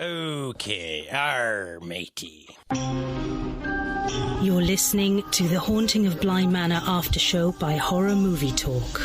Okay, matey. You're listening to The Haunting of Bly Manor Aftershow by Horror Movie Talk.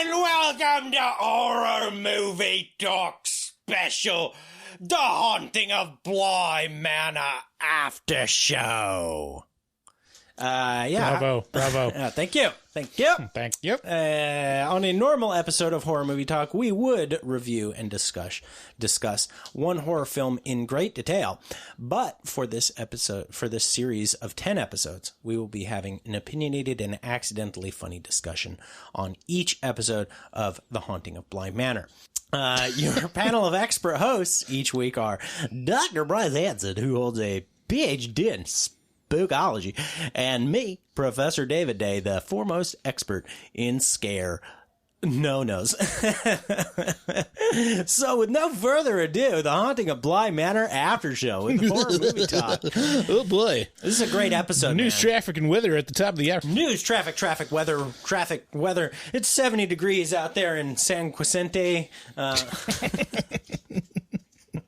Welcome to Horror Movie Talk Special, The Haunting of Bly Manor After Show. Bravo. Thank you. On a normal episode of Horror Movie Talk, we would review and discuss one horror film in great detail. But for this series of 10 episodes, we will be having an opinionated and accidentally funny discussion on each episode of The Haunting of Bly Manor. Your panel of expert hosts each week are Dr. Bryce Hanson, who holds a PhD in spookology, and me, Professor David Day, the foremost expert in scare no-nos. So with no further ado, The Haunting of Bly Manor After Show with Horror Movie Talk. Oh boy. This is a great episode, News, man. traffic, and weather at the top of the hour. News, traffic, weather. It's 70 degrees out there in San Vicente.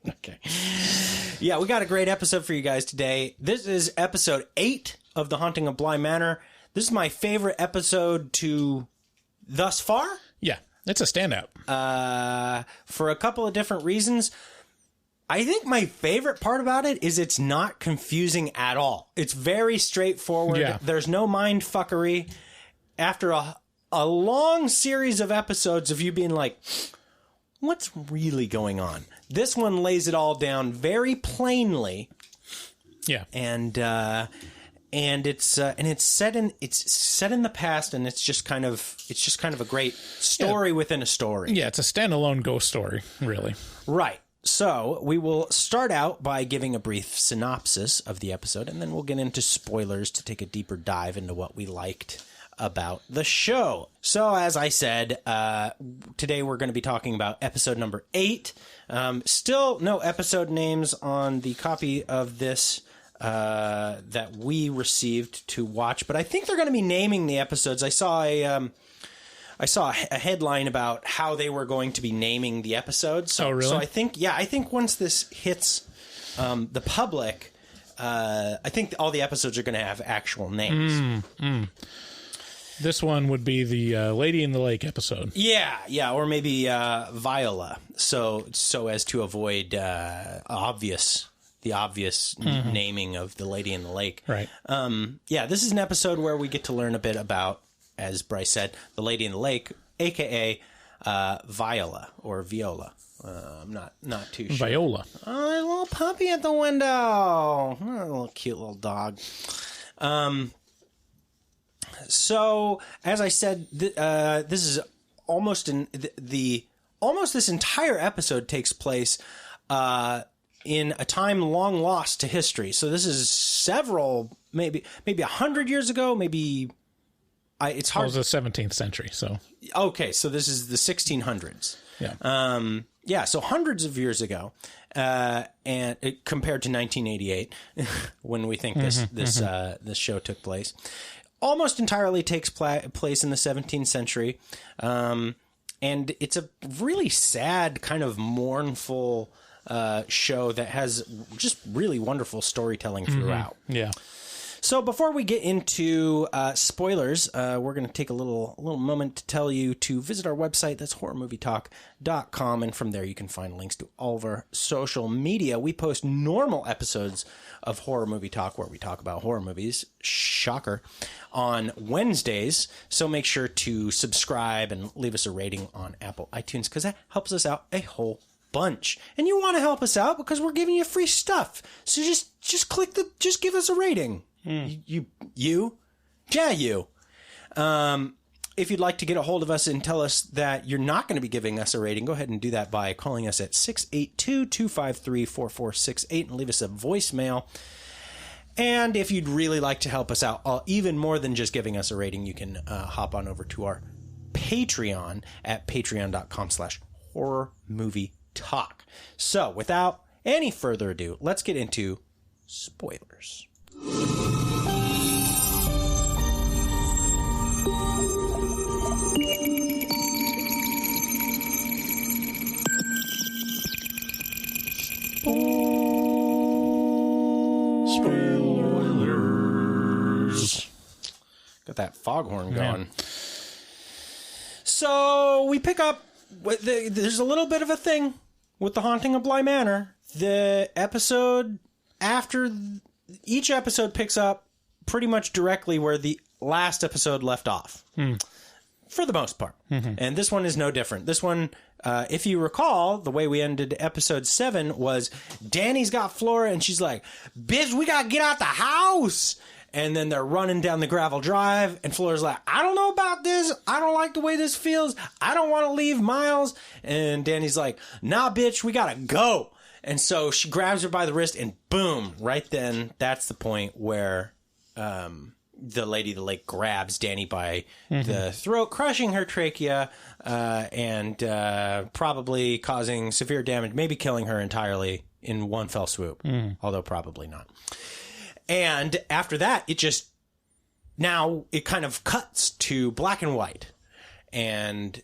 Okay. Yeah, we got a great episode for you guys today. This is episode 8 of The Haunting of Bly Manor. This is my favorite episode to thus far. Yeah, it's a standout. For a couple of different reasons. I think my favorite part about it is it's not confusing at all. It's very straightforward. Yeah. There's no mind fuckery. After a long series of episodes of you being like, what's really going on? This one lays it all down very plainly. Yeah. And it's set in the past, and it's just kind of a great story within a story. Yeah, it's a standalone ghost story, really. Right. So we will start out by giving a brief synopsis of the episode, and then we'll get into spoilers to take a deeper dive into what we liked about the show. So as I said, today we're going to be talking about episode number 8. Still no episode names on the copy of this that we received to watch, but I think they're going to be naming the episodes. I saw a headline about how they were going to be naming the episodes. So, oh, really? So I think once this hits the public, I think all the episodes are going to have actual names. This one would be the Lady in the Lake episode. Yeah, or maybe Viola. So as to avoid the obvious naming of the Lady in the Lake. Right. This is an episode where we get to learn a bit about, as Bryce said, the Lady in the Lake, a.k.a. Viola or Viola. I'm not too sure. Viola. Oh, there's a little puppy at the window. Oh, a little cute little dog. So, as I said, this is almost this entire episode takes place in a time long lost to history. So this is several, maybe 100 years ago, maybe. It's hard. It was the 17th century, so. Okay, so this is the 1600s. Yeah. So hundreds of years ago, and compared to 1988, when we think this show took place, almost entirely takes place in the 17th century, and it's a really sad, kind of mournful show that has just really wonderful storytelling throughout. Yeah. So before we get into spoilers, we're going to take a little moment to tell you to visit our website. That's horrormovietalk.com. And from there, you can find links to all of our social media. We post normal episodes of Horror Movie Talk, where we talk about horror movies. Shocker. On Wednesdays. So make sure to subscribe and leave us a rating on Apple iTunes, because that helps us out a whole bunch. And you want to help us out because we're giving you free stuff. So just give us a rating. You. If you'd like to get a hold of us and tell us that you're not going to be giving us a rating, go ahead and do that by calling us at 682-253-4468 and leave us a voicemail. And if you'd really like to help us out, even more than just giving us a rating, you can hop on over to our Patreon at patreon.com/horrormovietalk. So without any further ado, let's get into spoilers. Spoilers. Got that foghorn going. Yeah. So we pick up. There's a little bit of a thing with The Haunting of Bly Manor. The episode after each episode picks up pretty much directly where the last episode left off. For the most part. And this one is no different. This one, if you recall, the way we ended episode 7 was Danny's got Flora and she's like, bitch, we gotta get out the house. And then they're running down the gravel drive and Flora's like, I don't know about this. I don't like the way this feels. I don't want to leave Miles. And Danny's like, nah, bitch, we gotta go. And so she grabs her by the wrist and boom, right then, that's the point where the Lady of the Lake grabs Danny by the throat, crushing her trachea and probably causing severe damage, maybe killing her entirely in one fell swoop, although probably not. And after that, it kind of cuts to black and white, and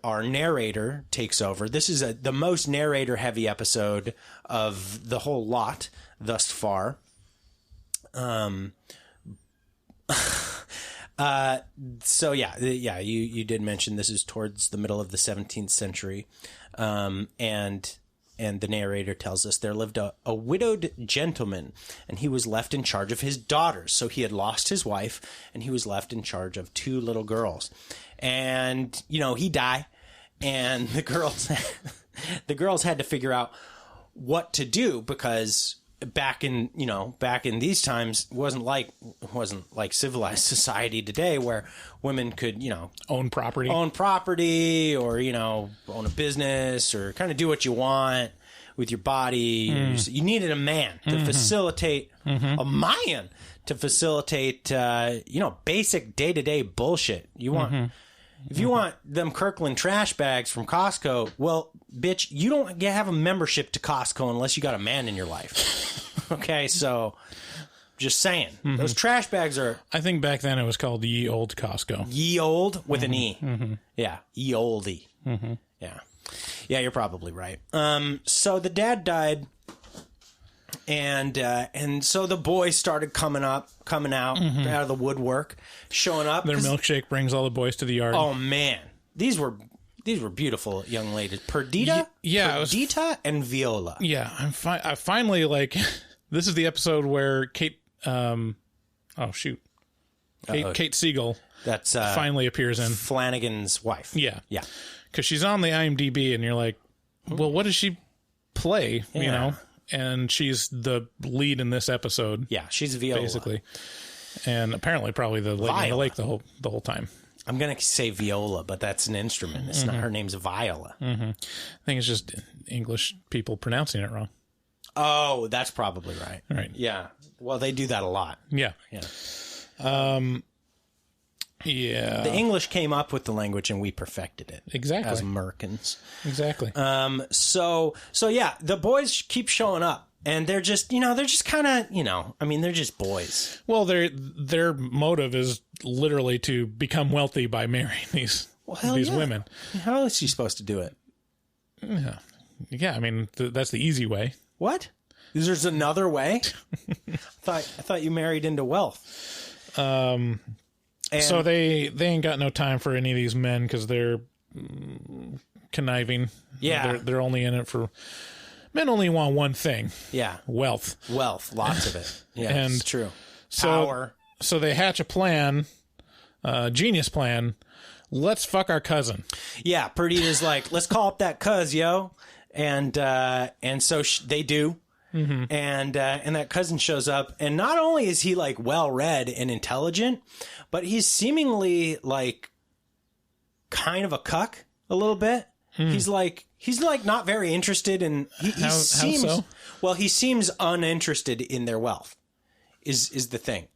our narrator takes over. This is the most narrator-heavy episode of the whole lot thus far. So you did mention this is towards the middle of the 17th century, and the narrator tells us there lived a widowed gentleman, and he was left in charge of his daughters. So he had lost his wife, and he was left in charge of 2 little girls. And, he died, and the girls had to figure out what to do, because back in these times, it wasn't like civilized society today where women could, own property or, own a business or kind of do what you want with your body. You needed a man to facilitate, a man to facilitate, basic day-to-day bullshit. If you want them Kirkland trash bags from Costco, well, bitch, you don't have a membership to Costco unless you got a man in your life. Okay, so just saying. Those trash bags are... I think back then it was called Ye Old Costco. Ye Old with an E. Yeah, Ye Oldie. Yeah. Yeah, you're probably right. So the dad died, and so the boys started coming out of the woodwork, showing up. Their milkshake brings all the boys to the yard. Oh man, these were beautiful young ladies. Perdita and Viola. Yeah, I finally this is the episode where Kate Kate Siegel that's finally appears in Flanagan's wife. Yeah, because she's on the IMDb, and you're like, well, what does she play? Yeah. And she's the lead in this episode. Yeah, she's Viola, basically, and apparently probably the Lady in the Lake the whole time. I'm gonna say Viola, but that's an instrument. It's not. Her name's Viola. I think it's just English people pronouncing it wrong. Oh, that's probably right. Right. Yeah. Well, they do that a lot. Yeah. Yeah. Yeah. The English came up with the language and we perfected it. Exactly. As Americans. Exactly. So yeah, the boys keep showing up and they're just kind of, they're just boys. Well, their motive is literally to become wealthy by marrying these women. How is she supposed to do it? Yeah. Yeah. That's the easy way. What? There's another way? I thought you married into wealth. So they ain't got no time for any of these men because they're conniving. Yeah. They're only in it for... Men only want one thing. Yeah. Wealth. Lots of it. Yeah, And it's true. So, Power. So they hatch a plan, genius plan. Let's fuck our cousin. Yeah, Perdita's like, let's call up that cuz, yo. And so they do. Mm-hmm. And that cousin shows up. And not only is he like well-read and intelligent, but he's seemingly like kind of a cuck a little bit. He's like not very interested in. He seems how so? Well. He seems uninterested in their wealth. Is the thing,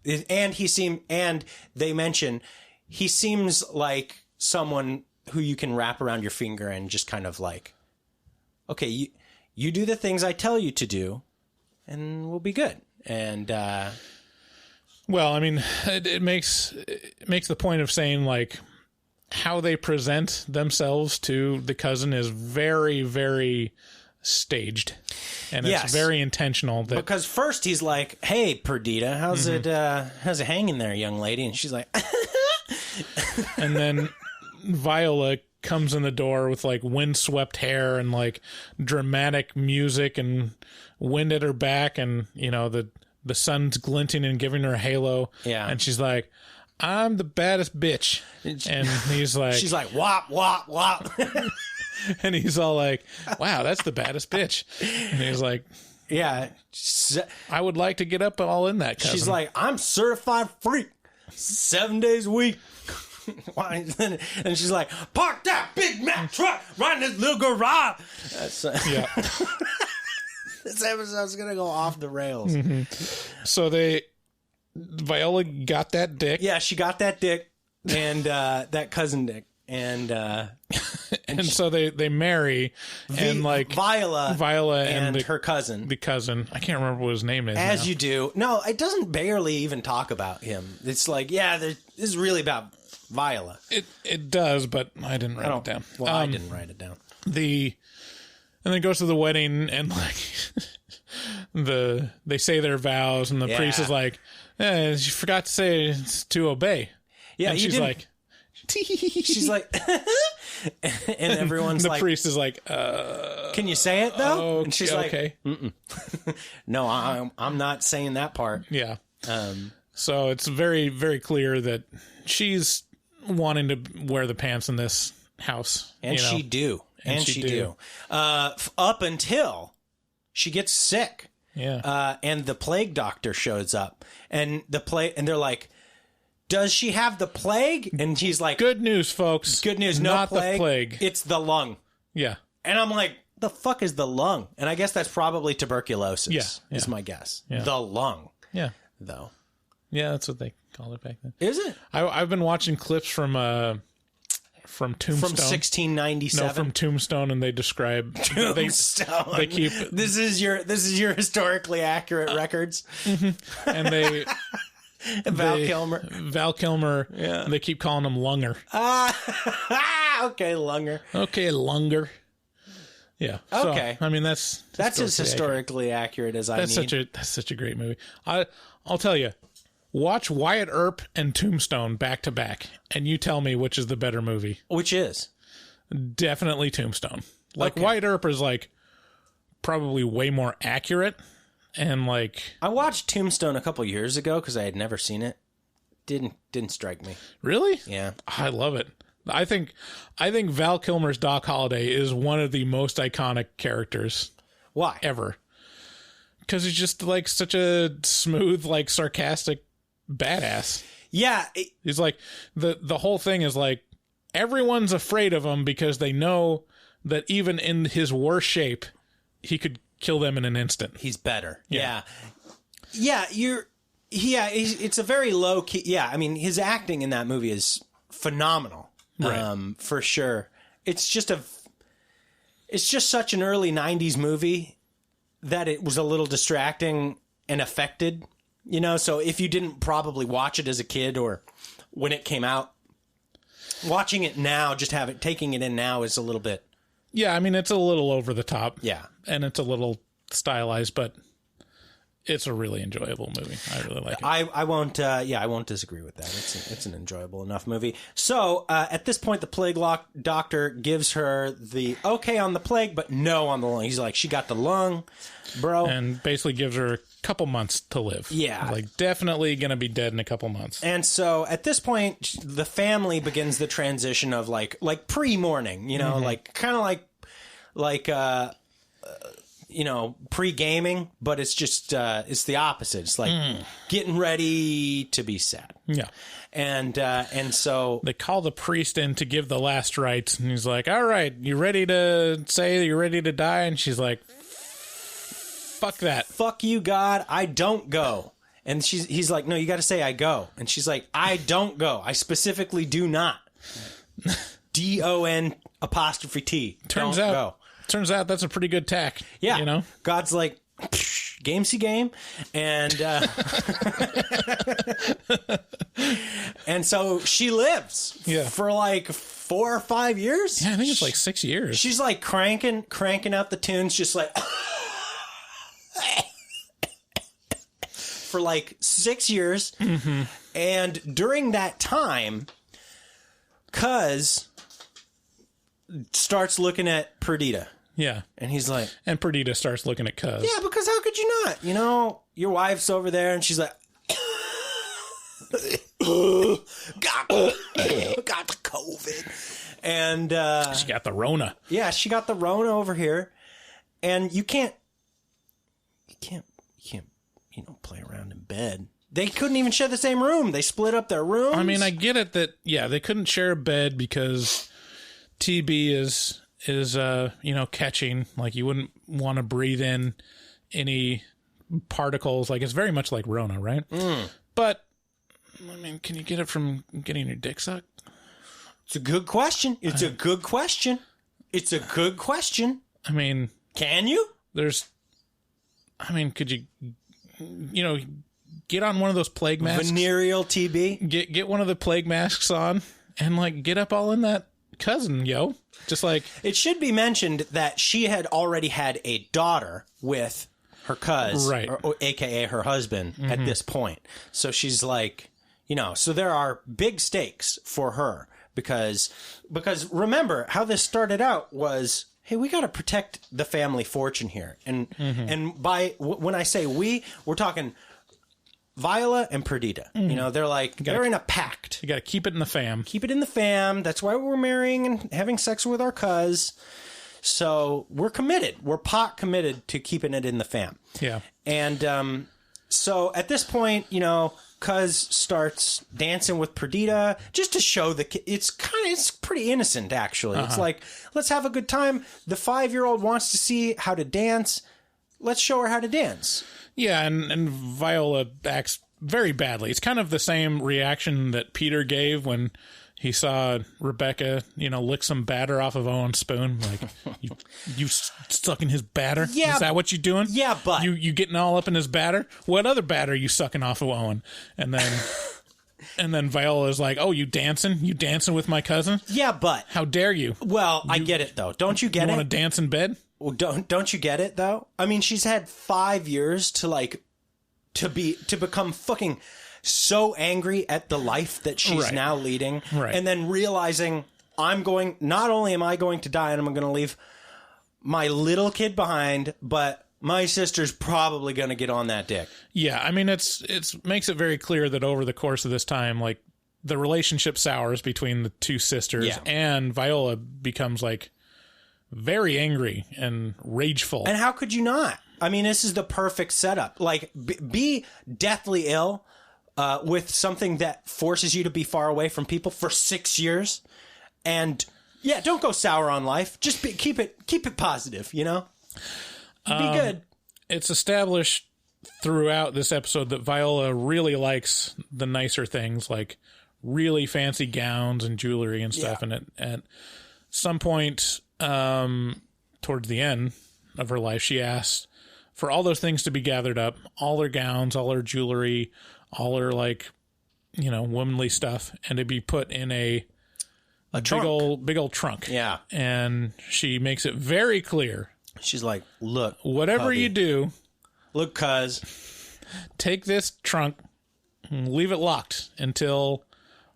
and they mention he seems like someone who you can wrap around your finger and just kind of like, okay, you do the things I tell you to do, and we'll be good. And well, I mean, it makes the point of saying like, how they present themselves to the cousin is very, very staged, and it's very intentional. Because first he's like, "Hey, Perdita, how's it hanging there, young lady?" And she's like, and then Viola comes in the door with like windswept hair and like dramatic music and wind at her back, and the sun's glinting and giving her a halo. Yeah, and she's like, I'm the baddest bitch. And he's like... She's like, wop, wop, wop. And he's all like, wow, that's the baddest bitch. And he's like... Yeah. I would like to get up all in that, cousin. She's like, I'm certified freak. 7 days a week. And she's like, park that Big Mac truck right in this little garage. Yeah. This episode's going to go off the rails. Mm-hmm. So Viola got that dick. Yeah, she got that dick and that cousin dick. And so they marry and like Viola and her cousin. The cousin. I can't remember what his name is. As now. you do. No, it doesn't barely even talk about him. It's like, this is really about Viola. It does, but I didn't write it down. Well, I didn't write it down. And then goes to the wedding and like they say their vows and the priest is like, she forgot to say it's to obey. Yeah, and she's like, she's like, and everyone's the like, the priest is like, can you say it though? And she's okay. like, no, I'm not saying that part. Yeah. So it's very, very clear that she's wanting to wear the pants in this house, and she do. Up until she gets sick. Yeah. And the plague doctor shows up, and they're like, does she have the plague? And he's like, good news, folks. Good news. No not plague. The plague. It's the lung. Yeah. And I'm like, the fuck is the lung? And I guess that's probably tuberculosis. Yeah. Is my guess. Yeah. The lung. Yeah. Though. Yeah, that's what they called it back then. Is it? I've been watching clips from Tombstone. From 1697. No, from Tombstone, and they describe Tombstone. They keep this is your historically accurate records. Mm-hmm. And they Val Kilmer. Yeah. They keep calling him Lunger. Okay, Lunger. Okay, Lunger. Yeah. Okay. So, I mean that's as historically accurate as I need. That's such a great movie. I'll tell you. Watch Wyatt Earp and Tombstone back to back, and you tell me which is the better movie. Which is? Definitely Tombstone. Like, okay. Wyatt Earp is, like, probably way more accurate, and, like... I watched Tombstone a couple years ago because I had never seen it. Didn't strike me. Really? Yeah. I love it. I think Val Kilmer's Doc Holliday is one of the most iconic characters. Why? Ever. Because he's just, like, such a smooth, like, sarcastic badass. Yeah. He's like, the whole thing is like, everyone's afraid of him because they know that even in his worst shape, he could kill them in an instant. He's better. Yeah. It's a very low key. Yeah. I mean, his acting in that movie is phenomenal. Right. For sure. It's just such an early 90s movie that it was a little distracting and affected. So if you didn't probably watch it as a kid or when it came out, watching it now, taking it in now is a little bit. Yeah, I mean, it's a little over the top. Yeah. And it's a little stylized, but it's a really enjoyable movie. I really like it. I won't disagree with that. It's an enjoyable enough movie. So at this point, the plague doctor gives her the okay on the plague, but no on the lung. He's like, she got the lung, bro. And basically gives her a couple months to live. Yeah. Like, definitely going to be dead in a couple months. And so at this point, the family begins the transition of like pre-mourning, you know, like kind of like you know, pre-gaming, but it's just it's the opposite. It's like getting ready to be sad. Yeah. And so they call the priest in to give the last rites, and he's like, all right, you ready to say that you're ready to die? And she's like, fuck that. Fuck you, God, I don't go. And he's like, no, you got to say I go. And she's like, I don't go. I specifically do not. DON''T. Turns out that's a pretty good tack. Yeah. You know? God's like, gamesy game. And and so she lives for like 4 or 5 years. Yeah, I think it's like 6 years. She's like cranking out the tunes, just like for like 6 years. Mm-hmm. And during that time, Cuz starts looking at Perdita. Yeah. And he's like... And Perdita starts looking at Cuz. Yeah, because how could you not? You know, your wife's over there and she's like... got the COVID. And... she got the Rona. Yeah, she got the Rona over here. And you can't, you know, play around in bed. They couldn't even share the same room. They split up their rooms. I mean, I get it that, yeah, they couldn't share a bed because TB is you know, catching. Like, you wouldn't want to breathe in any particles. Like, it's very much like Rona, right? But, I mean, can you get it from getting your dick sucked? It's a good question. I mean... Can you? Could you, you know, get on one of those plague masks? Venereal TB? Get one of the plague masks on and, like, get up all in that cousin, yo. Just like... It should be mentioned that she had already had a daughter with her cousin, right, or a.k.a. her husband, at this point. So she's like, you know, so there are big stakes for her because remember how this started out was, hey, we got to protect the family fortune here. And when I say we're talking Viola and Perdita. You know, they're like, they're in a pact. You got to keep it in the fam. Keep it in the fam. That's why we're marrying and having sex with our cuz. So we're committed. We're pot committed to keeping it in the fam. Yeah. And so at this point, you know, cuz starts dancing with Perdita just to show it's pretty innocent, actually. It's like, let's have a good time. The 5-year-old wants to see how to dance. Let's show her how to dance. Yeah, and Viola acts very badly. It's kind of the same reaction that Peter gave when he saw Rebecca, you know, lick some batter off of Owen's spoon. Like, you sucking his batter? Yeah. Is that what you doing? Yeah, but... You getting all up in his batter? What other batter are you sucking off of Owen? And then... And then Viola's like, oh, you dancing? You dancing with my cousin? Yeah, but... How dare you? Well, I get it, though. Don't you get it? You want to dance in bed? Well, don't you get it, though? I mean, she's had 5 years to become fucking so angry at the life that she's now leading. Right. And then realizing, not only am I going to die and I'm going to leave my little kid behind, but my sister's probably going to get on that dick. Yeah, I mean, it's makes it very clear that over the course of this time, like, the relationship sours between the two sisters, and Viola becomes, like, very angry and rageful. And how could you not? I mean, this is the perfect setup. Like, be deathly ill with something that forces you to be far away from people for 6 years. And, yeah, don't go sour on life. Just keep it positive, you know? Be good. It's established throughout this episode that Viola really likes the nicer things, like really fancy gowns and jewelry and stuff. Yeah. And at some point towards the end of her life, she asks for all those things to be gathered up, all her gowns, all her jewelry, all her, like, you know, womanly stuff, and to be put in a big old trunk. Yeah. And she makes it very clear. She's like, look, whatever hubby, you do, look, cuz take this trunk, and leave it locked until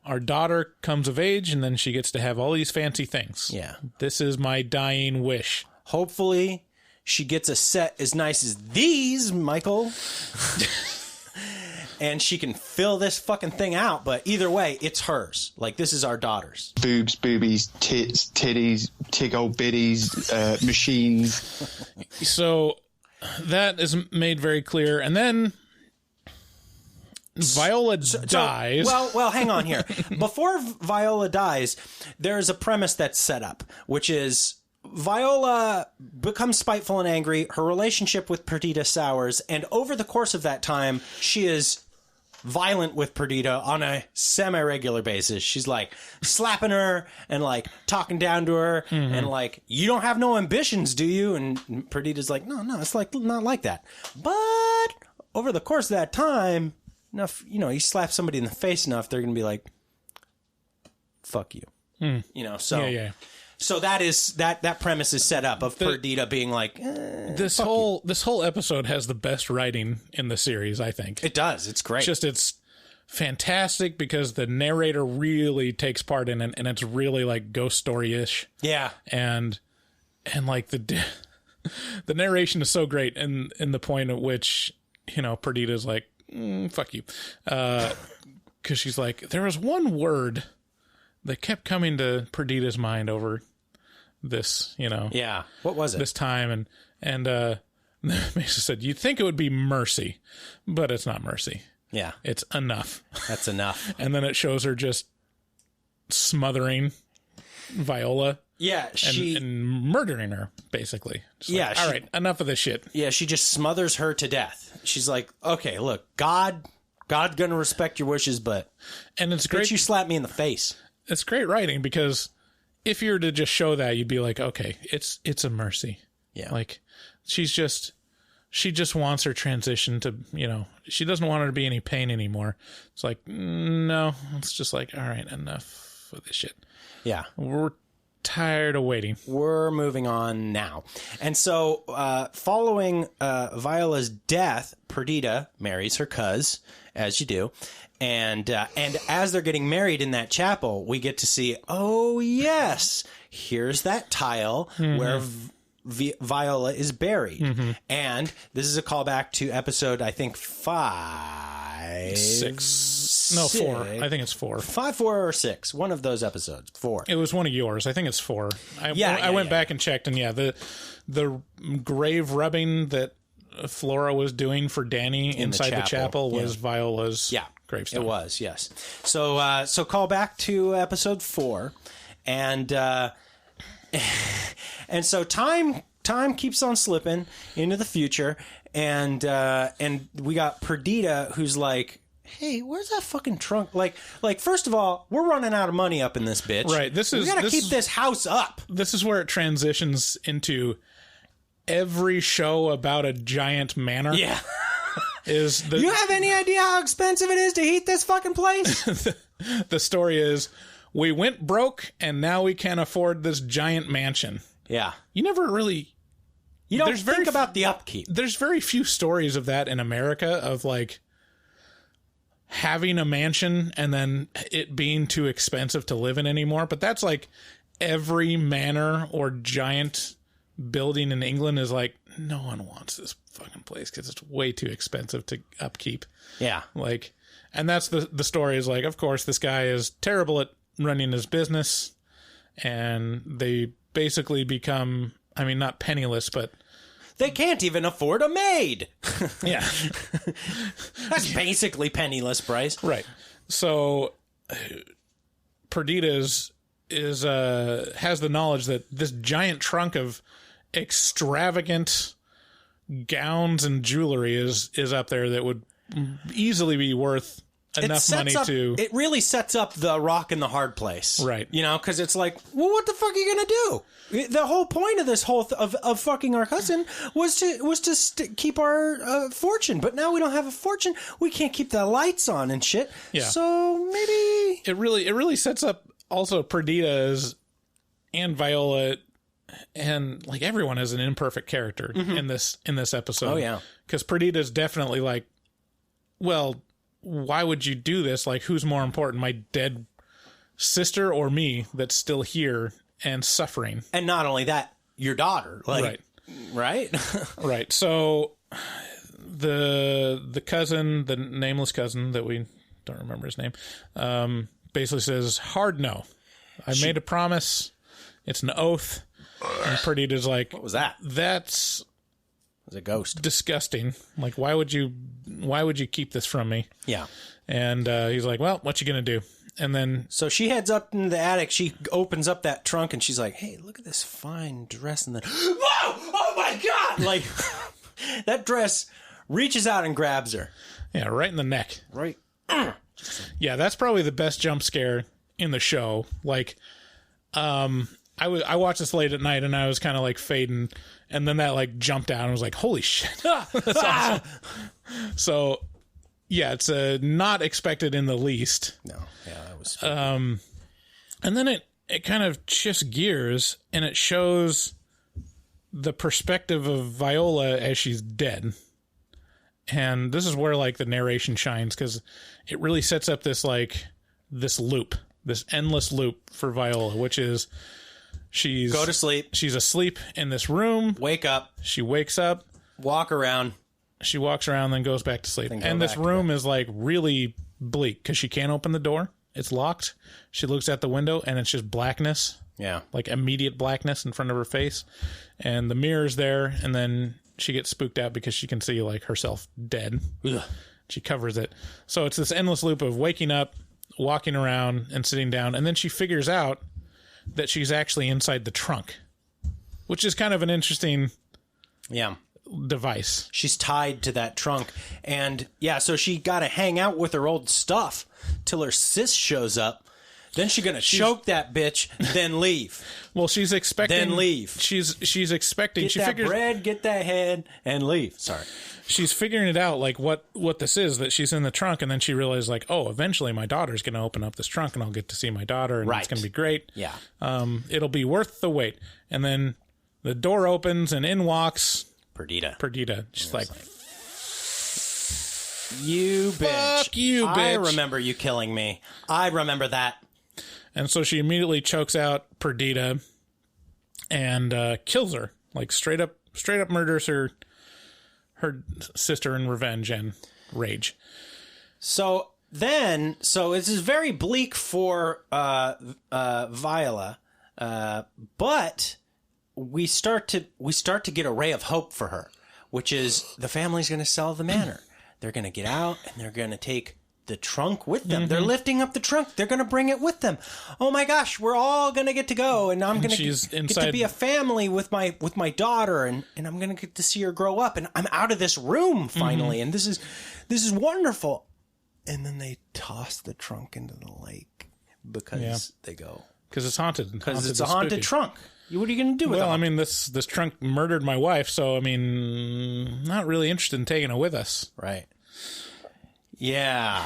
our daughter comes of age, and then she gets to have all these fancy things. Yeah. This is my dying wish. Hopefully she gets a set as nice as these, Michael. And she can fill this fucking thing out, but either way, it's hers. Like, this is our daughter's. Boobs, boobies, tits, titties, tig old biddies, machines. So that is made very clear. And then Viola dies. Well, hang on here. Before Viola dies, there's a premise that's set up, which is Viola becomes spiteful and angry. Her relationship with Perdita sours, and over the course of that time, she is violent with Perdita on a semi-regular basis. She's like slapping her and like talking down to her and like, you don't have no ambitions, do you? And Perdita's like, no, it's like not like that. But over the course of that time, enough, you slap somebody in the face enough, they're gonna be like, fuck you. So Yeah. So that is that premise is set up of Perdita being like, this whole episode has the best writing in the series, I think. It does. It's great. It's fantastic because the narrator really takes part in it, and it's really like ghost story-ish. Yeah. And like the narration is so great, and the point at which Perdita's like, fuck you, because she's like, there was one word that kept coming to Perdita's mind over this, Yeah. What was it? this time, and Mesa said, you'd think it would be mercy, but it's not mercy. Yeah. It's enough. That's enough. And then it shows her just smothering Viola. Yeah. And murdering her, basically. Just all right, enough of this shit. Yeah. She just smothers her to death. She's like, okay, look, God's gonna respect your wishes, but it's great. You slap me in the face. It's great writing, because if you were to just show that, you'd be like, okay, it's a mercy. Yeah. Like, she just wants her transition to, she doesn't want her to be any pain anymore. It's like, no, it's just like, all right, enough of this shit. Yeah. We're tired of waiting. We're moving on now. And so, following Viola's death, Perdita marries her cuz, as you do. And as they're getting married in that chapel, we get to see, oh, yes, here's that tile where Viola is buried. And this is a callback to episode, I think, 5. 6. No, 4. I think it's 4. 5, 4, or 6. One of those episodes. 4. It was one of yours. I think it's 4. I went back and checked, and the grave rubbing that Flora was doing for Danny inside the chapel was Viola's gravestone. It was, yes. So call back to episode 4, and so time keeps on slipping into the future, and we got Perdita, who's like, hey, where's that fucking trunk? Like first of all, we're running out of money up in this bitch. Right. We gotta keep this house up. This is where it transitions into every show about a giant manor. Yeah. You have any idea how expensive it is to heat this fucking place? The story is, we went broke and now we can't afford this giant mansion. Yeah. You never really... You don't think about the upkeep. There's very few stories of that in America, of like having a mansion and then it being too expensive to live in anymore. But that's like every manor or giant building in England is like, no one wants this fucking place because it's way too expensive to upkeep. Yeah. Like, and that's the story is like, of course, this guy is terrible at running his business, and they basically become, I mean, not penniless, but they can't even afford a maid. Yeah. That's basically penniless, Bryce. Right. So Perdita has the knowledge that this giant trunk of extravagant gowns and jewelry is up there that would easily be worth enough money to... It really sets up the rock and the hard place. Right. Because it's like, well, what the fuck are you going to do? The whole point of this whole of fucking our cousin was to keep our fortune. But now we don't have a fortune. We can't keep the lights on and shit. Yeah. So maybe... It really sets up also Perdita's and Viola, and like everyone is an imperfect character in this episode. Oh, yeah. Because Perdita's definitely like well, why would you do this? Like, who's more important, my dead sister or me that's still here and suffering? And not only that, your daughter. Like, right? Right. So the cousin, the nameless cousin that we don't remember his name, basically says, hard no. I made a promise. It's an oath. And Perdita's like, what was that? That's It was a ghost. Disgusting. Like, why would you keep this from me? Yeah. And he's like, well, what you gonna do? And then So she heads up into the attic. She opens up that trunk and she's like, hey, look at this fine dress. And then, whoa! Oh my God! Like, that dress reaches out and grabs her. yeah, right in the neck. Right. Yeah, that's probably the best jump scare in the show. Like, I watched this late at night and I was kind of like fading, and then that like jumped out and was like, holy shit. That's awesome. So yeah, it's not expected in the least. No. Yeah, that was. And then it kind of shifts gears and it shows the perspective of Viola as she's dead. And this is where like the narration shines, because it really sets up this like this loop, this endless loop for Viola, which is she's Go to sleep. She's asleep in this room. Wake up. She wakes up. Walk around. She walks around, then goes back to sleep. Then go And this back to room is like really bleak because she can't open the door. It's locked. She looks out the window and it's just blackness. Yeah. Like immediate blackness in front of her face. And the mirror's there. And then she gets spooked out because she can see like herself dead. Ugh. She covers it. So it's this endless loop of waking up, walking around, and sitting down. And then she figures out that she's actually inside the trunk, which is kind of an interesting Yeah. device. She's tied to that trunk. And yeah, so she got to hang out with her old stuff till her sis shows up. Then she's going to choke that bitch, then leave. Well, she's expecting... Then leave. She's expecting... Get that bread, get that head, and leave. Sorry. She's figuring it out, like, what this is, that she's in the trunk, and then she realizes, like, oh, eventually my daughter's going to open up this trunk, and I'll get to see my daughter, and it's going to be great. Yeah. It'll be worth the wait. And then the door opens, and in walks... Perdita. She's like... You bitch. Fuck you, bitch. I remember you killing me. I remember that. And so she immediately chokes out Perdita and kills her. Like, straight up murders her sister in revenge and rage. So this is very bleak for Viola, but we start to get a ray of hope for her, which is the family's going to sell the manor. They're going to get out and they're going to take the trunk with them. They're lifting up the trunk. They're going to bring it with them. Oh my gosh, we're all going to get to go, and I'm going to get to be a family with my daughter, and I'm going to get to see her grow up, and I'm out of this room finally, and this is wonderful. And then they toss the trunk into the lake because they go because it's haunted. Because it's a haunted trunk. What are you going to do with it? Well, I mean, this trunk murdered my wife, so I mean, not really interested in taking it with us. Right. Yeah.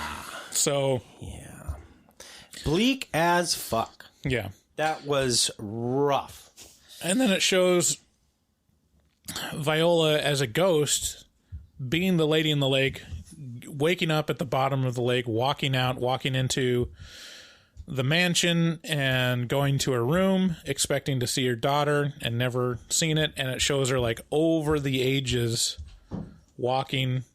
So. Yeah. Bleak as fuck. Yeah. That was rough. And then it shows Viola as a ghost being the lady in the lake, waking up at the bottom of the lake, walking into the mansion and going to her room, expecting to see her daughter and never seen it. And it shows her like over the ages walking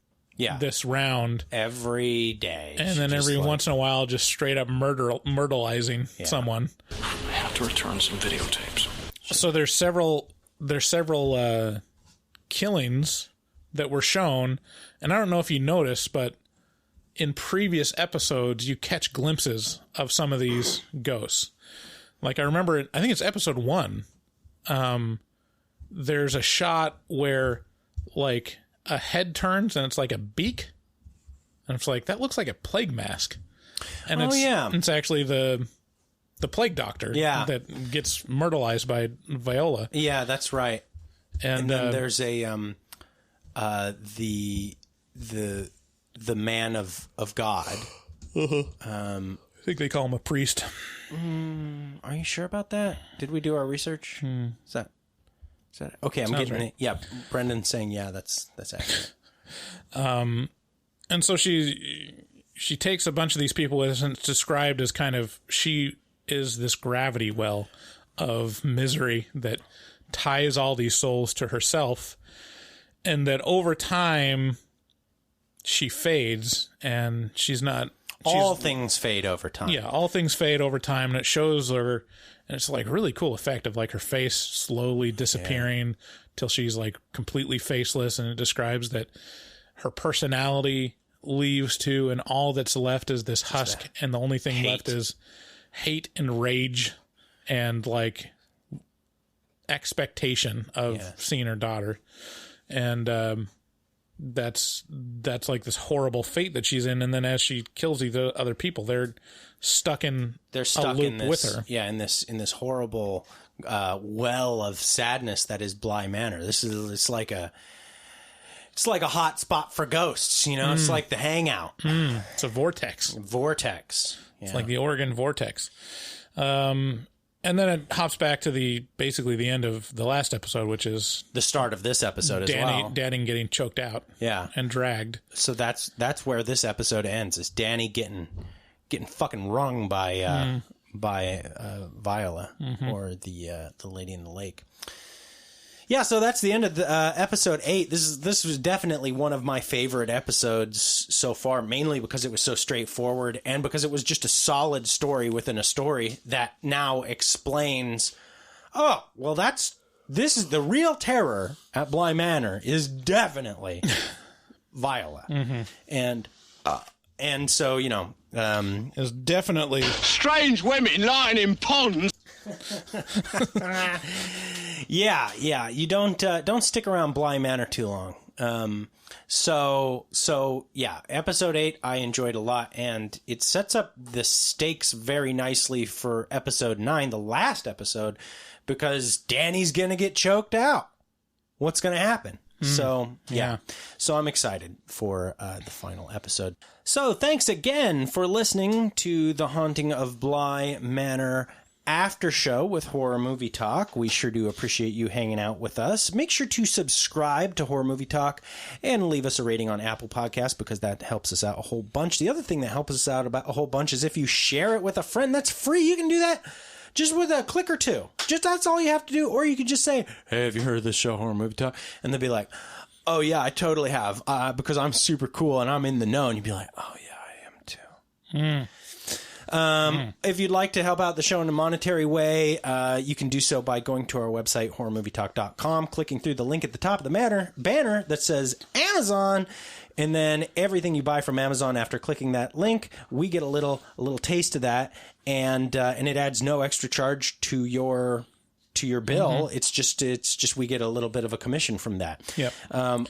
this round every day. And then every once in a while, just straight up myrtleizing someone. I have to return some videotapes. So there's several killings that were shown. And I don't know if you noticed, but in previous episodes, you catch glimpses of some of these ghosts. Like I remember, I think it's episode 1. There's a shot where like a head turns and it's like a beak. And it's like, that looks like a plague mask. And it's actually the plague doctor that gets myrtleized by Viola. Yeah, that's right. And then there's a the man of God. I think they call him a priest. Are you sure about that? Did we do our research? Is that okay? I'm getting it. Yeah, Brendan's saying that's accurate. And so she takes a bunch of these people and it's described as kind of, she is this gravity well of misery that ties all these souls to herself, and that over time she fades, and all things fade over time. Yeah, all things fade over time, and it shows her, and it's like really cool effect of like her face slowly disappearing till she's like completely faceless, and it describes that her personality leaves too, and all that's left is this husk, and the only thing left is hate and rage and like expectation of seeing her daughter. And that's like this horrible fate that she's in. And then as she kills these other people, they're stuck in a loop with her. Yeah, in this horrible well of sadness that is Bly Manor. It's like a hot spot for ghosts, you know. It's like the hangout. It's a vortex. Yeah. It's like the Oregon vortex. And then it hops back to basically the end of the last episode, which is the start of this episode as well. Danny getting choked out. Yeah. And dragged. So that's where this episode ends, is Danny getting fucking wrung by Viola, or the lady in the lake. Yeah, so that's the end of the episode 8. This was definitely one of my favorite episodes so far, mainly because it was so straightforward and because it was just a solid story within a story that now explains, oh, well, this is the real terror at Bly Manor is definitely Viola. And so, you know, it's definitely Strange women lying in ponds. Yeah. You don't stick around Bly Manor too long. So yeah, episode 8 I enjoyed a lot, and it sets up the stakes very nicely for episode 9, the last episode, because Danny's gonna get choked out. What's gonna happen? So yeah, so I'm excited for the final episode. So thanks again for listening to The Haunting of Bly Manor Aftershow with Horror Movie Talk. We sure do appreciate you hanging out with us. Make sure to subscribe to Horror Movie Talk and leave us a rating on Apple Podcasts, because that helps us out a whole bunch. The other thing that helps us out about a whole bunch is if you share it with a friend. That's free. You can do that just with a click or two. Just that's all you have to do. Or you could just say, hey, have you heard of this show, Horror Movie Talk? And they'll be like, oh yeah, I totally have, because I'm super cool and I'm in the know. And you'd be like, oh yeah, I am too. If you'd like to help out the show in a monetary way, you can do so by going to our website, horrormovietalk.com, clicking through the link at the top of the banner that says Amazon, and then everything you buy from Amazon after clicking that link, we get a little taste of that, and it adds no extra charge to your bill. It's just we get a little bit of a commission from that. Yep.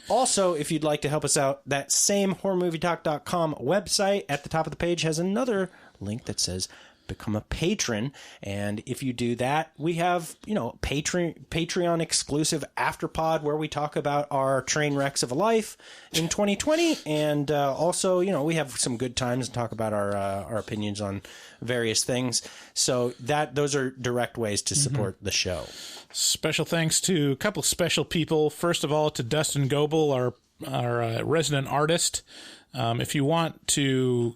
Also, if you'd like to help us out, that same horrormovietalk.com website at the top of the page has another link that says become a patron, and if you do that, we have, you know, Patreon exclusive afterpod where we talk about our train wrecks of a life in 2020, and also, you know, we have some good times and talk about our opinions on various things. So those are direct ways to support the show. Special thanks to a couple special people. First of all, to Dustin Goebel, our resident artist. If you want to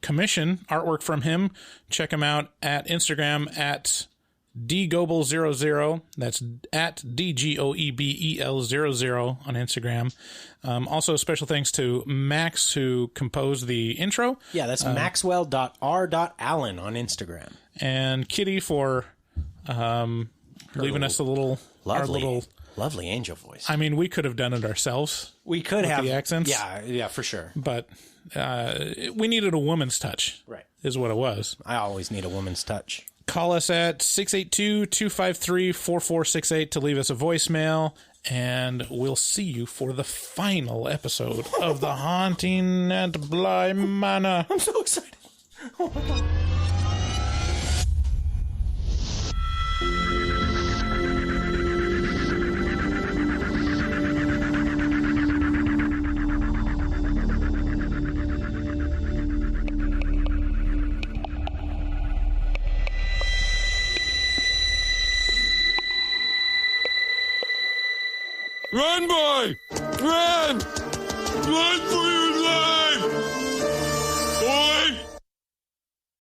commission artwork from him, check him out at Instagram at dgoebel00. That's at DGOEBEL00 on Instagram. Also, special thanks to Max, who composed the intro. Yeah, that's maxwell.r.allen on Instagram. And Kitty for leaving us lovely angel voice. I mean, we could have done it ourselves. We could have the accents. Yeah, for sure. But we needed a woman's touch. Right. Is what it was. I always need a woman's touch. Call us at 682-253-4468 to leave us a voicemail, and we'll see you for the final episode of The Haunting at Bly Manor. I'm so excited. Oh my God. Run, boy! Run! Run for your